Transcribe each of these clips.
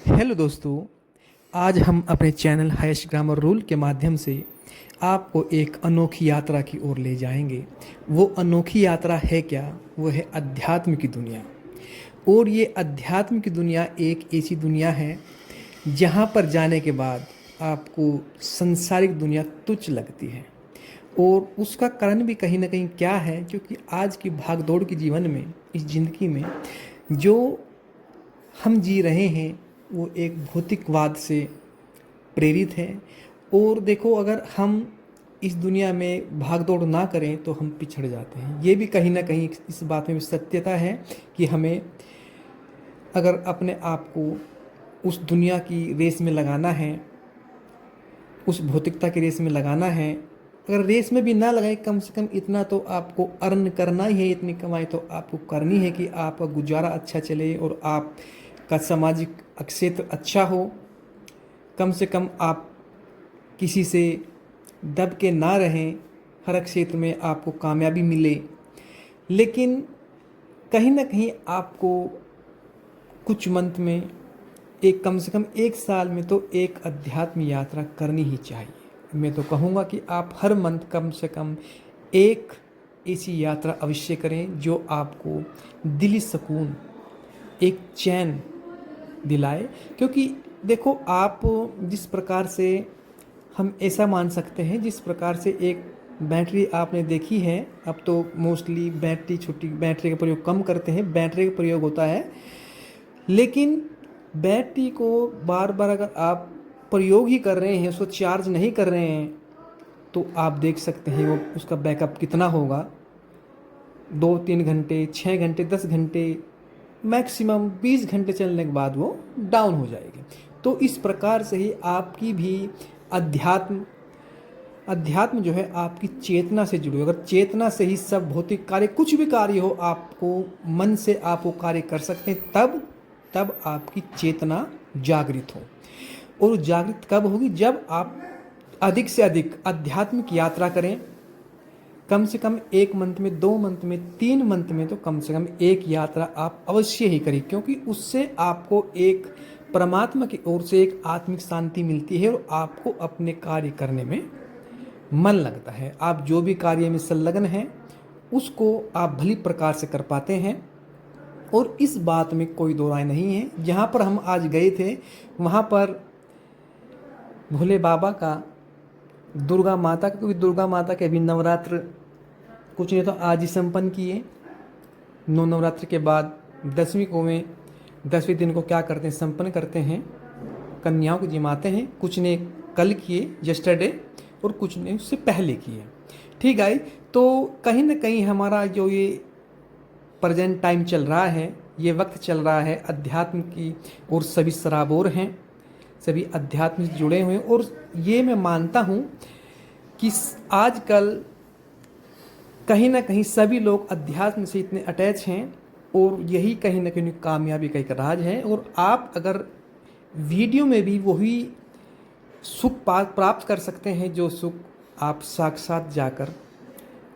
Hello दोस्तों, आज हम अपने चैनल हाईएस्ट ग्रामर रूल के माध्यम से आपको एक अनोखी यात्रा की ओर ले जाएंगे। वो अनोखी यात्रा है क्या? वो है अध्यात्म की दुनिया। और ये अध्यात्म की दुनिया एक ऐसी दुनिया है जहाँ पर जाने के बाद आपको संसारिक दुनिया तुच्छ लगती है। और उसका कारण भी कहीं ना कहीं क्या है, क्योंकि आज की भाग दौड़ के जीवन में, इस ज़िंदगी में जो हम जी रहे हैं वो एक भौतिकवाद से प्रेरित है। और देखो, अगर हम इस दुनिया में भाग दौड़ ना करें तो हम पिछड़ जाते हैं। ये भी कहीं ना कहीं इस बात में भी सत्यता है कि हमें अगर अपने आप को उस दुनिया की रेस में लगाना है, उस भौतिकता की रेस में लगाना है, अगर रेस में भी ना लगाए, कम से कम इतना तो आपको अर्न करना ही है। इतनी कमाई तो आपको करनी है कि आपका गुजारा अच्छा चले और आपका सामाजिक क्षेत्र अच्छा हो। कम से कम आप किसी से दब के ना रहें, हर क्षेत्र में आपको कामयाबी मिले। लेकिन कहीं ना कहीं आपको कुछ मंथ में, एक कम से कम एक साल में तो एक अध्यात्म यात्रा करनी ही चाहिए। मैं तो कहूँगा कि आप हर मंथ कम से कम एक ऐसी यात्रा अवश्य करें जो आपको दिली सुकून, एक चैन दिलाए। क्योंकि देखो, आप जिस प्रकार से, हम ऐसा मान सकते हैं जिस प्रकार से एक बैटरी आपने देखी है, अब तो मोस्टली बैटरी, छोटी बैटरी का प्रयोग कम करते हैं, बैटरी का प्रयोग होता है। लेकिन बैटरी को बार बार अगर आप प्रयोग ही कर रहे हैं, उसको चार्ज नहीं कर रहे हैं, तो आप देख सकते हैं वो उसका बैकअप कितना होगा। 2-3 घंटे, 6 घंटे, 10 घंटे, मैक्सिमम 20 घंटे चलने के बाद वो डाउन हो जाएगी। तो इस प्रकार से ही आपकी भी अध्यात्म अध्यात्म जो है आपकी चेतना से जुड़ी। अगर चेतना से ही सब भौतिक कार्य, कुछ भी कार्य हो, आपको मन से आप वो कार्य कर सकते हैं, तब आपकी चेतना जागृत हो। और जागृत कब होगी? जब आप अधिक से अधिक आध्यात्मिक यात्रा करें। कम से कम 1 मंथ में, 2 मंथ में, 3 मंथ में तो कम से कम एक यात्रा आप अवश्य ही करें। क्योंकि उससे आपको एक परमात्मा की ओर से एक आत्मिक शांति मिलती है और आपको अपने कार्य करने में मन लगता है। आप जो भी कार्य में संलग्न हैं उसको आप भली प्रकार से कर पाते हैं। और इस बात में कोई दो राय नहीं है। जहाँ पर हम आज गए थे वहाँ पर भोले बाबा का, दुर्गा माता का, क्योंकि दुर्गा माता के अभी नवरात्र कुछ नहीं तो आज ही संपन्न किए। 9 नवरात्र के बाद 10वीं को में 10वें दिन को क्या करते हैं, संपन्न करते हैं, कन्याओं को जिमाते हैं। कुछ ने कल किए, यस्टरडे, और कुछ ने उससे पहले किए। ठीक है, तो कहीं ना कहीं हमारा जो ये प्रेजेंट टाइम चल रहा है, ये वक्त चल रहा है अध्यात्म की, और सभी सराबोर हैं, सभी अध्यात्म से जुड़े हुए हैं। और ये मैं मानता हूँ कि आजकल कहीं ना कहीं सभी लोग अध्यात्म से इतने अटैच हैं, और यही कहीं ना कहीं कामयाबी का एक राज है। और आप अगर वीडियो में भी वही सुख प्राप्त कर सकते हैं जो सुख आप साक्षात जाकर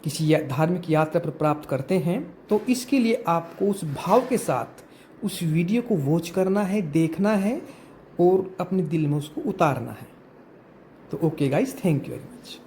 किसी धार्मिक यात्रा पर प्राप्त करते हैं, तो इसके लिए आपको उस भाव के साथ उस वीडियो को वॉच करना है, देखना है और अपने दिल में उसको उतारना है। तो okay guys, thank you very much.